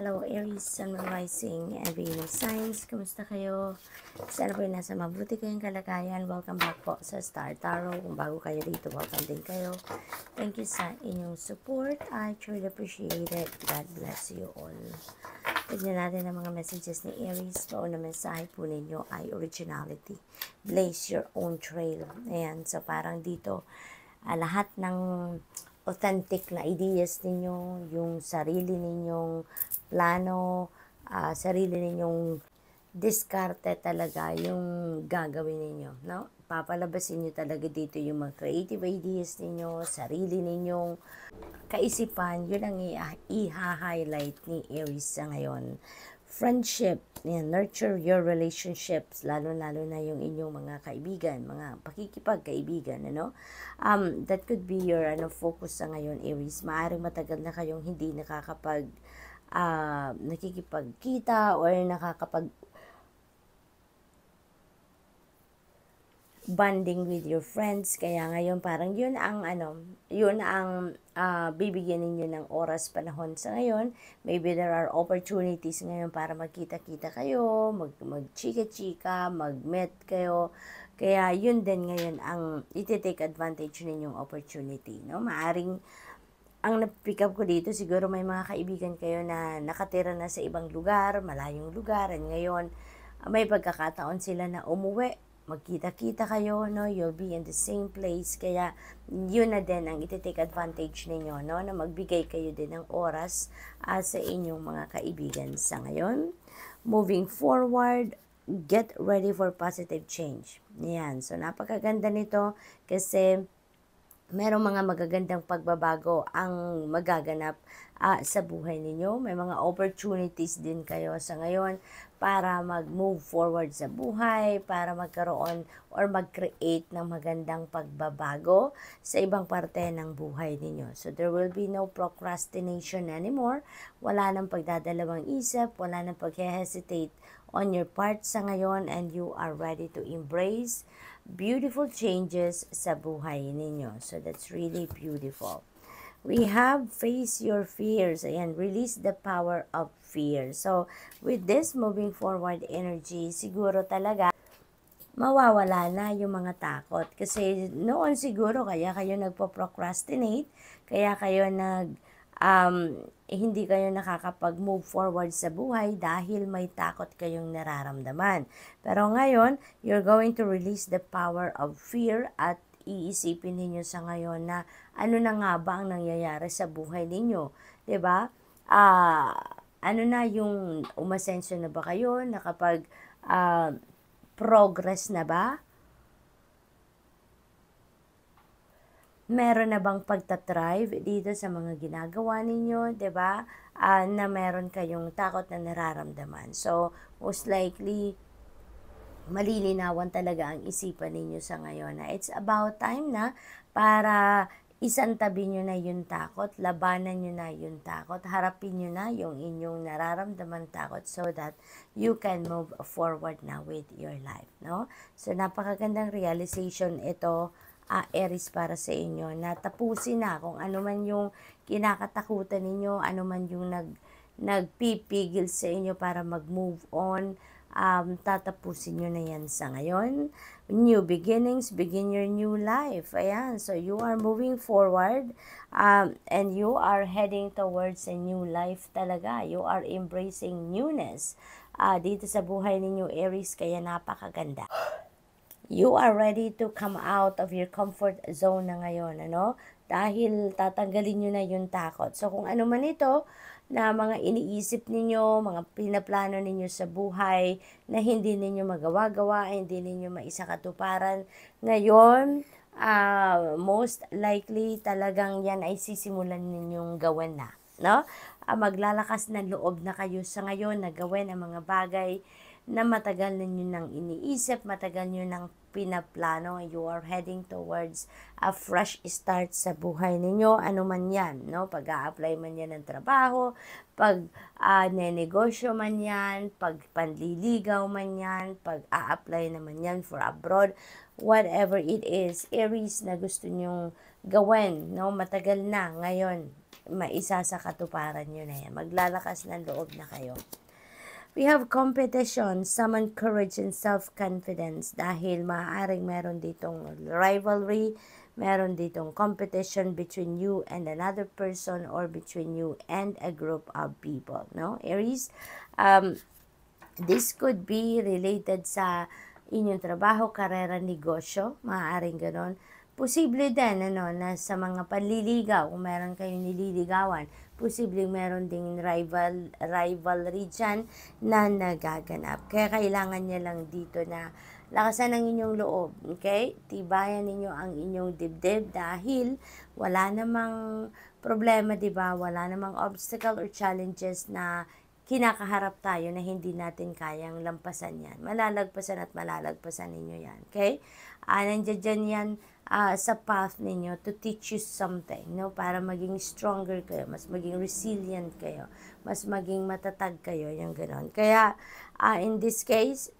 Hello Aries, Sun, Moon, Rising, and Venus signs. Kumusta kayo? Sana po nasa mabuti kayong kalagayan. Welcome back po sa Star Tarot. Kung bago kayo dito, welcome din kayo. Thank you sa inyong support. I truly appreciate it. God bless you all. Tignan natin ang mga messages ni Aries. Pauna mensahe po ninyo ay originality. Blaze your own trail. Ayan, so parang dito, lahat ng authentic na ideas ninyo, yung sarili ninyong plano, sarili ninyong diskarte talaga yung gagawin ninyo, no? Papalabasin nyo talaga dito yung mga creative ideas ninyo, sarili ninyong kaisipan, yun ang i-highlight ni Aries sa ngayon. Friendship, yan, nurture your relationships, lalo-lalo na yung inyong mga kaibigan, mga pakikipagkaibigan, ano? That could be your focus sa ngayon, Aries. Maaring matagal na kayong hindi nakikipagkita or nakakapag bonding with your friends, kaya ngayon parang yun ang bibigyan ninyo ng oras, panahon sa ngayon. Maybe there are opportunities ngayon para magkita-kita kayo, magchika-chika, mag-meet kayo. Kaya yun din ngayon ang iti-take advantage ninyong opportunity, no? Maaring ang na-pick up ko dito, siguro may mga kaibigan kayo na nakatira na sa ibang lugar, malayong lugar, and ngayon may pagkakataon sila na umuwi, magkita-kita kayo, no? You'll be in the same place. Kaya yun na din ang iti-take advantage ninyo, no? Na magbigay kayo din ng oras sa inyong mga kaibigan sa ngayon. Moving forward, get ready for positive change. Yan. So, napakaganda nito kasi merong mga magagandang pagbabago ang magaganap sa buhay ninyo. May mga opportunities din kayo sa ngayon para mag-move forward sa buhay, para magkaroon or mag-create ng magandang pagbabago sa ibang parte ng buhay ninyo. So there will be no procrastination anymore. Wala nang pagdadalawang isip, wala nang pag-hesitate on your part sa ngayon, and you are ready to embrace beautiful changes sa buhay ninyo. So that's really beautiful. We have face your fears. Ayan, release the power of fear. So with this moving forward energy, siguro talaga mawawala na yung mga takot. Kasi noon siguro kaya kayo nagpo-procrastinate, kaya kayo hindi kayo nakakapag-move forward sa buhay dahil may takot kayong nararamdaman. Pero ngayon, you're going to release the power of fear at iisipin ninyo sa ngayon na ano na nga ba ang nangyayari sa buhay ninyo. 'Di ba? Ano na yung umasenso na ba kayo? Nakapag progress na ba? Meron na bang pagtatrive dito sa mga ginagawa ninyo, 'di ba? Na meron kayong takot na nararamdaman. So, most likely malilinawan talaga ang isipan ninyo sa ngayon na it's about time na para isantabi nyo na yung takot, labanan nyo na yung takot, harapin nyo na yung inyong nararamdaman takot so that you can move forward na with your life, no? So, napakagandang realization ito, Aries, para sa inyo, na tapusin na kung ano man yung kinakatakutan ninyo, ano man yung nagpipigil sa inyo para mag-move on. Tatapusin nyo na yan sa ngayon. New beginnings, begin your new life. Ayan, so you are moving forward and you are heading towards a new life talaga. You are embracing newness dito sa buhay ninyo, Aries, kaya napakaganda. You are ready to come out of your comfort zone na ngayon, ano? Dahil tatanggalin nyo na yung takot. So, kung ano man ito, na mga iniisip ninyo, mga pinaplano ninyo sa buhay, na hindi ninyo magawa-gawa, hindi ninyo maisakatuparan, ngayon, most likely talagang yan ay sisimulan ninyong gawin na, no? Maglalakas ng loob na kayo sa ngayon na gawin ang mga bagay na matagal ninyo nang iniisip, matagal nyo nang pinaplano. You are heading towards a fresh start sa buhay ninyo, ano man yan, no? Pag-a-apply man yan ng trabaho, pag nenegosyo man yan, pag panliligaw man yan, pag-a-apply naman yan for abroad, whatever it is, Aries, na gusto nyong gawin, no? Matagal na ngayon, maisa sa katuparan nyo na yan. Maglalakas ng loob na kayo. We have competition, summon courage and self-confidence dahil maaaring meron ditong rivalry, meron ditong competition between you and another person or between you and a group of people, no? Aries, this could be related sa inyong trabaho, karera, negosyo, maaaring ganon. Posible din, na sa mga panliligaw, kung meron kayong nililigawan, posible meron ding rivalry dyan na nagaganap. Kaya kailangan niya lang dito na lakasan ang inyong loob, okay? Tibayan ninyo ang inyong dibdib dahil wala namang problema, diba? Wala namang obstacle or challenges na kinakaharap tayo na hindi natin kayang lampasan yan. Malalagpasan at malalagpasan ninyo yan, okay? Nandiyan yan sa path ninyo to teach you something, no? Para maging stronger kayo, mas maging resilient kayo, mas maging matatag kayo, yung gano'n. Kaya, in this case,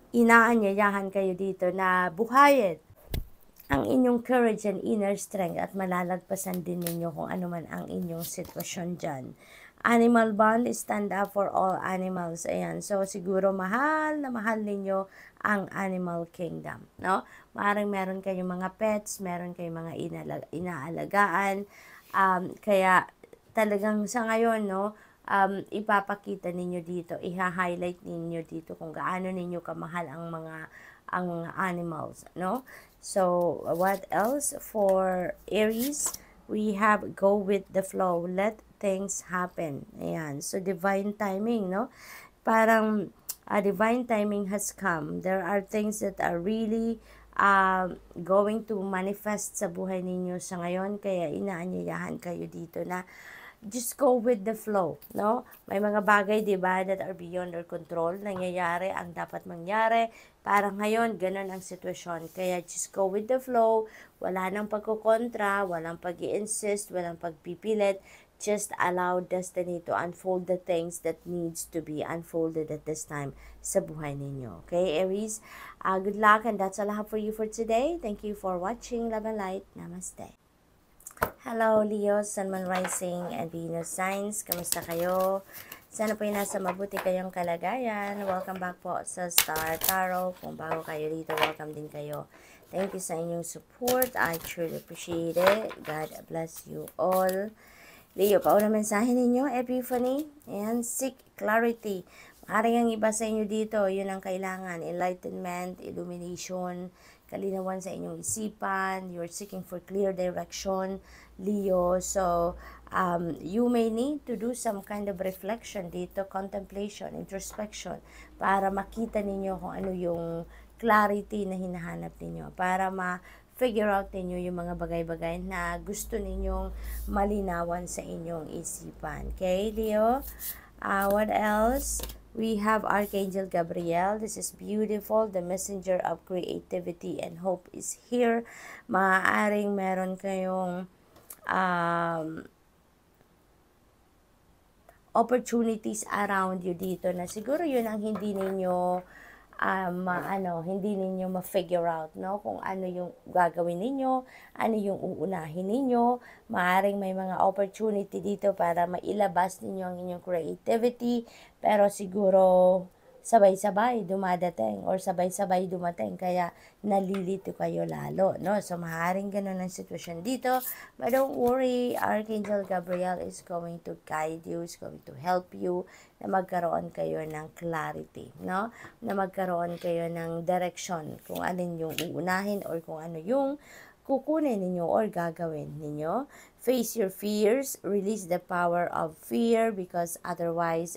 inaanyayahan kayo dito na buhayin ang inyong courage and inner strength at malalagpasan din ninyo kung ano man ang inyong sitwasyon dyan. Animal bond, stand up for all animals. Ayan. So, siguro mahal na mahal ninyo ang animal kingdom, no? Maaaring meron kayong mga pets, meron kayong mga inaalagaan. Kaya talagang sa ngayon, no, ipapakita ninyo dito, iha-highlight ninyo dito kung gaano ninyo kamahal ang mga animals, no? So, what else for Aries? We have go with the flow. Let things happen. Ayan. So, divine timing, no? Parang divine timing has come. There are things that are really going to manifest sa buhay ninyo sa ngayon. Kaya inaanyayahan kayo dito na just go with the flow, no? May mga bagay, diba, that are beyond our control. Nangyayari ang dapat mangyari. Parang ngayon, ganun ang sitwasyon. Kaya just go with the flow. Wala nang pagkukontra, walang pag-i-insist, walang pagpipilit. Just allow destiny to unfold the things that needs to be unfolded at this time sa buhay ninyo. Okay, Aries? Good luck, and that's all I have for you for today. Thank you for watching. Love and light. Namaste. Hello, Leo, Sun, Moon, Rising, and Venus signs. Kamusta kayo? Sana po yung nasa mabuti kayong kalagayan. Welcome back po sa Star Tarot. Kung bago kayo dito, welcome din kayo. Thank you sa inyong support. I truly appreciate it. God bless you all. Leo, pauna mensahe ninyo, Epiphany, and seek clarity. Maaaring ang iba sa inyo dito, yun ang kailangan. Enlightenment, illumination, kalinawan sa inyong isipan. You're seeking for clear direction, Leo. So, you may need to do some kind of reflection dito, contemplation, introspection, para makita ninyo kung ano yung clarity na hinahanap ninyo. Para figure out ninyo yung mga bagay-bagay na gusto ninyong malinawan sa inyong isipan. Okay, Leo? What else? We have Archangel Gabriel. This is beautiful. The messenger of creativity and hope is here. Maaaring meron kayong opportunities around you dito na siguro yun ang hindi ninyo hindi ninyo ma-figure out, no? Kung ano yung gagawin ninyo, ano yung uunahin ninyo. Maaaring may mga opportunity dito para mailabas ninyo ang inyong creativity, pero siguro sabay-sabay dumadating or sabay-sabay dumating, kaya nalilito kayo lalo, no? So, maaaring ganun ang sitwasyon dito. But don't worry, Archangel Gabriel is going to guide you, is going to help you na magkaroon kayo ng clarity, no? Na magkaroon kayo ng direction kung alin yung uunahin or kung ano yung kukunin ninyo or gagawin ninyo. Face your fears, release the power of fear, because otherwise,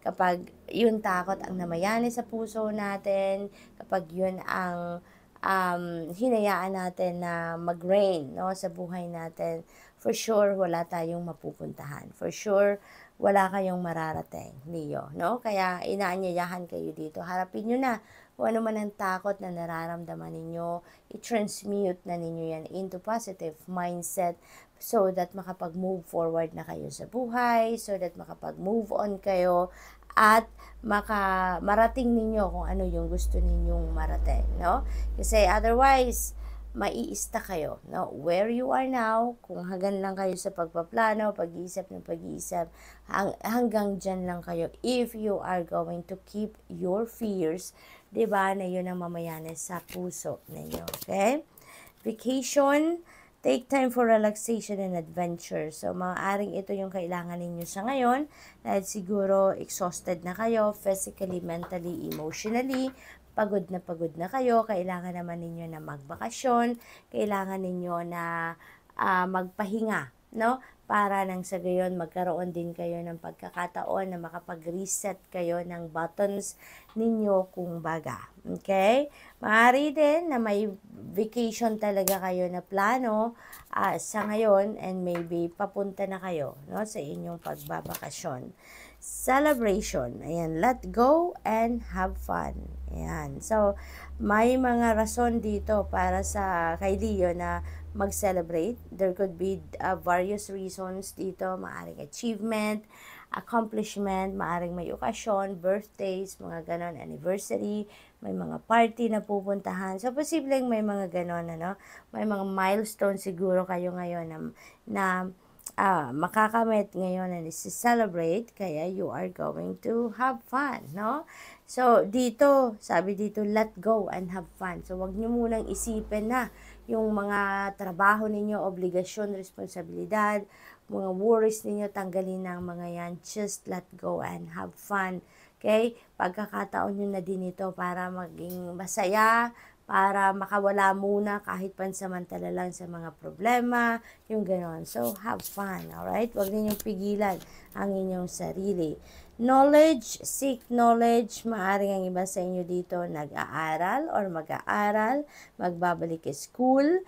kapag yung takot ang namayani sa puso natin, kapag yun ang hinayaan natin na mag-reign, no, sa buhay natin, for sure wala tayong mapupuntahan. For sure wala kayong mararating, Leo, no? Kaya inaanyayahan kayo dito. Harapin nyo na kung ano man ang takot na nararamdaman ninyo, i-transmute na ninyo yan into positive mindset so that makapag-move forward na kayo sa buhay, so that makapag-move on kayo at marating ninyo kung ano yung gusto ninyong marating, no? Kasi otherwise, maiista kayo, no? Where you are now, kung hanggang lang kayo sa pagpaplano, pag-iisip ng pag-iisip, hanggang dyan lang kayo. If you are going to keep your fears, diba, na yun ang mamayanes sa puso ninyo, okay? Vacation, take time for relaxation and adventure. So, maaaring ito yung kailangan ninyo sa ngayon dahil siguro exhausted na kayo physically, mentally, emotionally. Pagod na kayo. Kailangan naman ninyo na magbakasyon. Kailangan ninyo na magpahinga, no? Para nang sa gayon magkaroon din kayo ng pagkakataon na makapag-reset kayo ng buttons ninyo kung baga. Okay? Maaari din na may vacation talaga kayo na plano sa ngayon and maybe papunta na kayo, no, sa inyong pagbabakasyon. Celebration. Ayan, let go and have fun. Ayan. So, may mga rason dito para sa kay Leo na mag-celebrate. There could be various reasons dito. Maaring achievement, accomplishment, maaring may okasyon, birthdays, mga ganon, anniversary, may mga party na pupuntahan. So, posibleng may mga ganon, ano? May mga milestone siguro kayo ngayon na makakamit ngayon and celebrate, kaya you are going to have fun, no? So, dito, sabi dito, let go and have fun. So, wag nyo munang isipin na yung mga trabaho ninyo, obligasyon, responsibilidad, mga worries ninyo, tanggalin ng mga yan. Just let go and have fun. Okay? Pagkakataon nyo na din ito para maging masaya, para makawala muna kahit pansamantala lang sa mga problema, yung ganon. So, have fun, alright? Huwag ninyong pigilan ang inyong sarili. Knowledge, seek knowledge. Maaring ang iba sa inyo dito nag-aaral or mag-aaral, magbabalik school.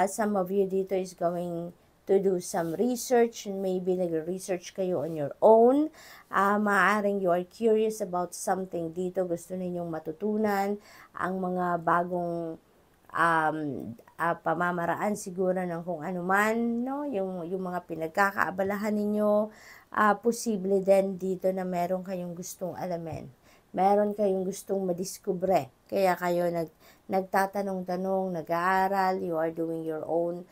Some of you dito is going to do some research, and maybe nag-research kayo on your own. Maaaring you are curious about something dito, gusto ninyong matutunan ang mga bagong pamamaraan siguro ng kung ano man, no? Yung mga pinagkakaabalahan ninyo, posible din dito na meron kayong gustong alamin. Meron kayong gustong madiskubre. Kaya kayo nagtatanong-tanong, nag-aaral, you are doing your own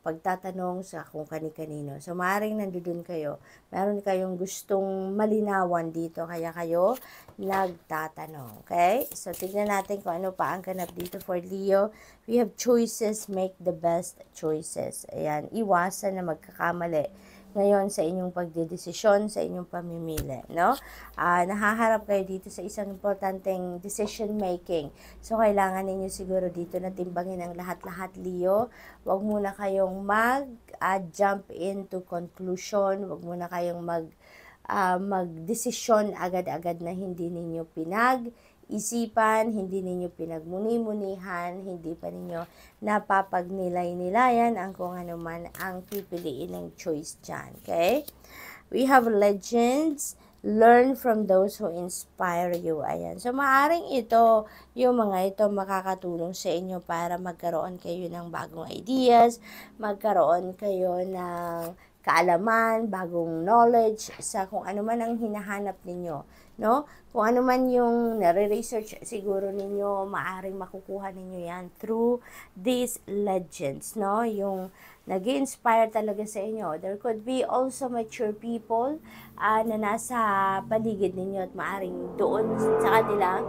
pagtatanong sa kung kani-kanino. So, maaaring nandoon kayo. Meron kayong gustong malinawan dito, kaya kayo nagtatanong. Okay? So, tignan natin kung ano pa ang ganap dito for Leo. We have choices, make the best choices. Ayan, iwasan na magkakamali ngayon sa inyong pagdedesisyon, sa inyong pamimili, no? Nahaharap kayo dito sa isang importanteng decision making. So, kailangan ninyo siguro dito na timbangin ang lahat-lahat, Leo. Huwag muna kayong mag-jump into conclusion. Huwag muna kayong mag-desisyon agad-agad na hindi ninyo pinag-isipan, hindi ninyo pinagmuni-munihan, hindi pa ninyo napapagnilay-nilayan ang kung ano man ang pipiliin ng choice dyan. Okay? We have legends. Learn from those who inspire you. Ayan. So, maaring ito, yung mga ito makakatulong sa inyo para magkaroon kayo ng bagong ideas, magkaroon kayo ng kaalaman, bagong knowledge sa kung ano man ang hinahanap ninyo, no? Kung ano man yung nare-research siguro ninyo, maaring makukuha ninyo yan through these legends, no? Yung nag-inspire talaga sa inyo. There could be also mature people na nasa paligid ninyo at maaring doon sa kanila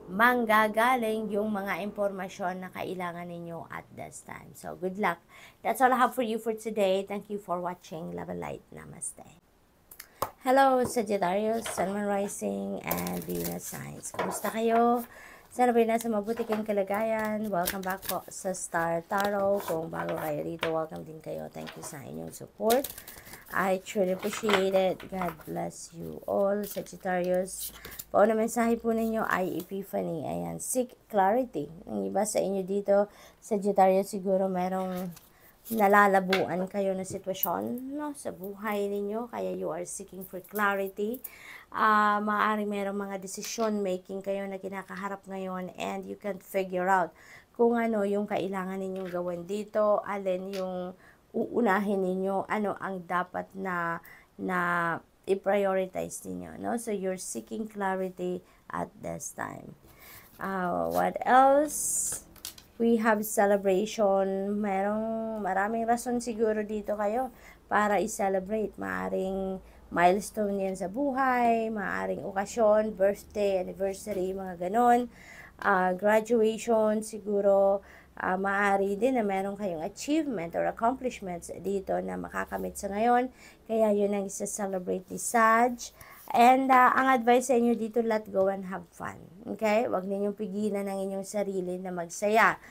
manggagaling yung mga impormasyon na kailangan ninyo at this time. So, good luck. That's all I have for you for today. Thank you for watching. Love and light. Namaste. Hello, Sagittarius, Sun, Moon, Rising, and Venus signs. Kumusta kayo? Sana ba nasa mabuti kayong kalagayan? Welcome back po sa Star Tarot. Kung bago kayo dito, welcome din kayo. Thank you sa inyong support. I truly appreciate it. God bless you all, Sagittarius. Pauna mensahe po ninyo ay Epiphany. Ayan, seek clarity. Ang iba sa inyo dito, Sagittarius, siguro merong nalalabuan kayo na sitwasyon, no, sa buhay ninyo. Kaya you are seeking for clarity. Maaari merong mga decision making kayo na kinakaharap ngayon and you can't figure out kung ano yung kailangan ninyong gawin dito, alin yung uunahin ninyo, ano ang dapat na i-prioritize ninyo, no? So, you're seeking clarity at this time. What else? We have celebration. Maraming rason siguro dito kayo para i-celebrate. Maaring milestone yan sa buhay, maaring okasyon, birthday, anniversary, mga ganon. Graduation, siguro maaari din na meron kayong achievement or accomplishments dito na makakamit sa ngayon. Kaya yun ang isa-celebrate ni Sag. And ang advice sa inyo dito, let go and have fun. Okay? Huwag ninyong pigilan ang inyong sarili na magsaya.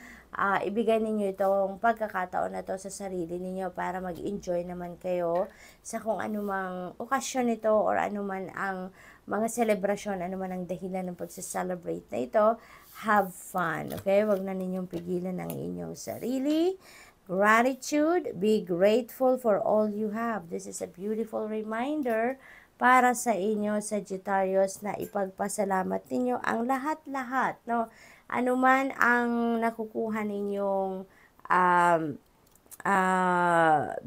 Ibigay ninyo itong pagkakataon na to sa sarili ninyo para mag-enjoy naman kayo sa kung anumang okasyon ito or anuman ang mga selebrasyon, anuman ang dahilan ng pagsa-celebrate na ito. Have fun. Okay? Huwag na ninyong pigilan ang inyong sarili. Gratitude. Be grateful for all you have. This is a beautiful reminder para sa inyo, Sagittarius, na ipagpasalamat ninyo ang lahat-lahat, no? Ano man ang nakukuha ninyong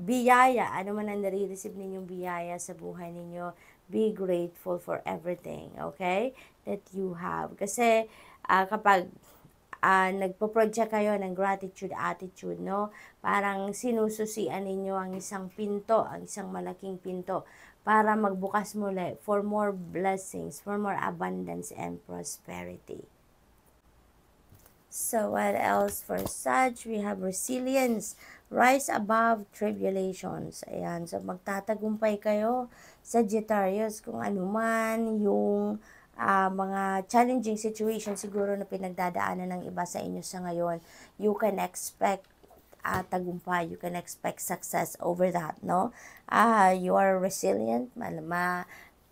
biyaya, ano man ang nare-receive ninyong biyaya sa buhay ninyo, be grateful for everything, okay? That you have. Kasi kapag nagpo-project kayo ng gratitude attitude, no? Parang sinususian ninyo ang isang pinto, ang isang malaking pinto para magbukas muli for more blessings, for more abundance and prosperity. So what else for Sag? We have resilience, rise above tribulations. Ayan, so magtatagumpay kayo, Sagittarius, kung anuman yung mga challenging situation siguro na pinagdadaanan ng iba sa inyo sa ngayon, you can expect tagumpay, you can expect success over that, no? You are resilient,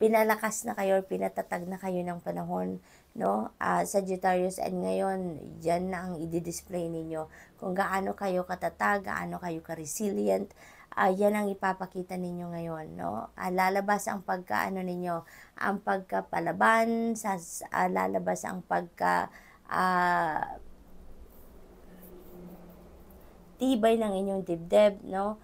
pinalakas na kayo, pinatatag na kayo ng panahon, no? Sagittarius, and ngayon, yan na ang i-display ninyo. Kung gaano kayo katatag, gaano kayo ka-resilient, yan ang ipapakita ninyo ngayon, no? Lalabas ang pagkaano ninyo, ang pagkapalaban, lalabas ang tibay ng inyong dibdib, no?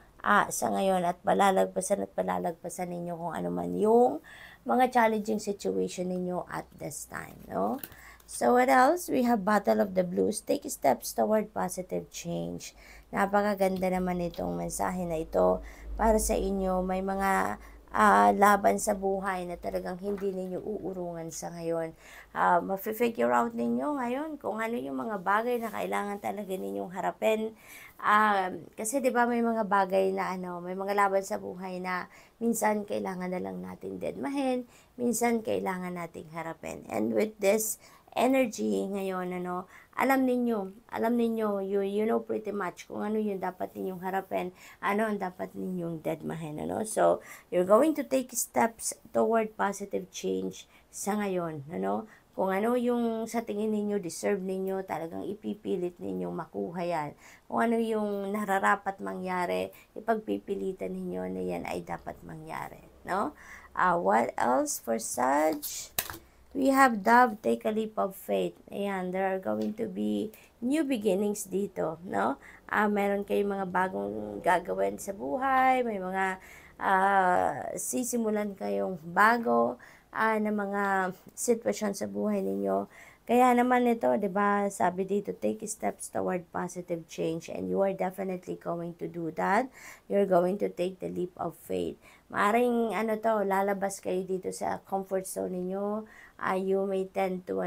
Sa ngayon at palalagpasan ninyo kung ano man yung mga challenging situation ninyo at this time, no? So what else? We have Battle of the Blues. Take steps toward positive change. Napakaganda naman itong mensahe na ito para sa inyo. May mga laban sa buhay na talagang hindi ninyo uurungan sa ngayon. Ma-figure out ninyo ngayon kung ano yung mga bagay na kailangan talaga ninyong harapin. Kasi 'di ba may mga bagay na may mga laban sa buhay na minsan kailangan na lang natin dedmahin, minsan kailangan nating harapin. And with this energy ngayon, alam ninyo, you know pretty much kung ano yung dapat ninyong harapin, ano ang dapat ninyong dedmahin, So, you're going to take steps toward positive change sa ngayon, Kung ano yung sa tingin ninyo, deserve ninyo, talagang ipipilit ninyong makuha yan. Kung ano yung nararapat mangyari, ipagpipilitan ninyo na yan ay dapat mangyari, What else for Sag? We have Dove, take a leap of faith. Ayan, there are going to be new beginnings dito, Meron kayong mga bagong gagawin sa buhay, may mga sisimulan kayong bago na mga sitwasyon sa buhay ninyo. Kaya naman ito, 'di ba? Sabi dito, take steps toward positive change, and you are definitely going to do that. You're going to take the leap of faith. Maaring lalabas kayo dito sa comfort zone ninyo. You may tend to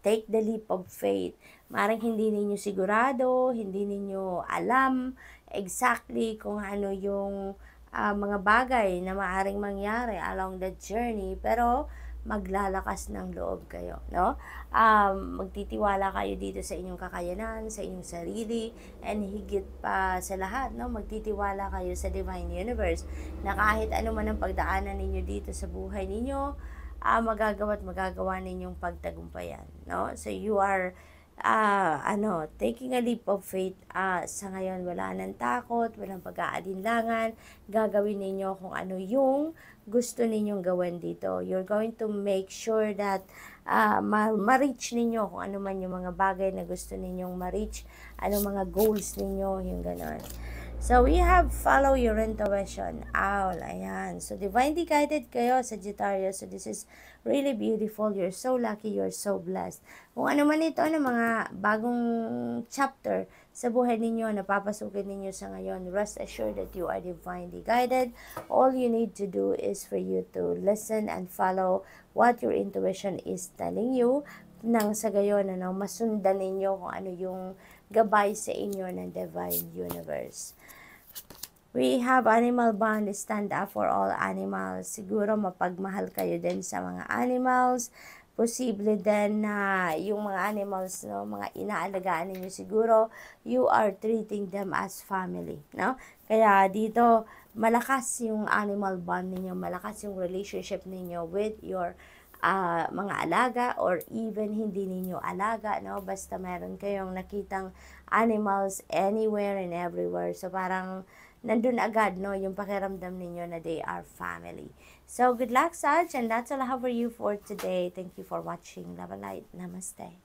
take the leap of faith. Maaring hindi ninyo sigurado, hindi ninyo alam exactly kung ano yung mga bagay na maaring mangyari along the journey, pero maglalakas ng loob kayo, magtitiwala kayo dito sa inyong kakayanan, sa inyong sarili, and higit pa sa lahat, magtitiwala kayo sa Divine Universe na kahit ano man ang pagdaanan ninyo dito sa buhay ninyo, magagawa ninyong pagtagumpayan, So you are taking a leap of faith. Sa ngayon, wala nang takot, walang pag-aalinlangan. Gagawin ninyo kung ano yung gusto ninyong gawin dito. You're going to make sure that ma-reach ninyo kung ano man yung mga bagay na gusto ninyong ma-reach, ano mga goals ninyo, yung ganon. So, we have follow your intuition. Owl, ayan. So, divinely guided kayo, Sagittarius. So, this is really beautiful. You're so lucky. You're so blessed. Kung ano man ito ng mga bagong chapter sa buhay ninyo, napapasukin ninyo sa ngayon, rest assured that you are divinely guided. All you need to do is for you to listen and follow what your intuition is telling you. Nang sa gayon, masundan ninyo kung ano yung gabay sa inyo ng Divine Universe. We have animal bond, stand up for all animals. Siguro mapagmahal kayo din sa mga animals. Posible din na yung mga animals, no, mga inaalagaan ninyo, siguro you are treating them as family, no? Kaya dito, malakas yung animal bond ninyo, malakas yung relationship ninyo with your mga alaga or even hindi ninyo alaga, no? Basta meron kayong nakitang animals anywhere and everywhere. So, parang nandun agad, no, yung pakiramdam ninyo na they are family. So, good luck, Sag, and that's all I have for you for today. Thank you for watching. Love and light. Namaste.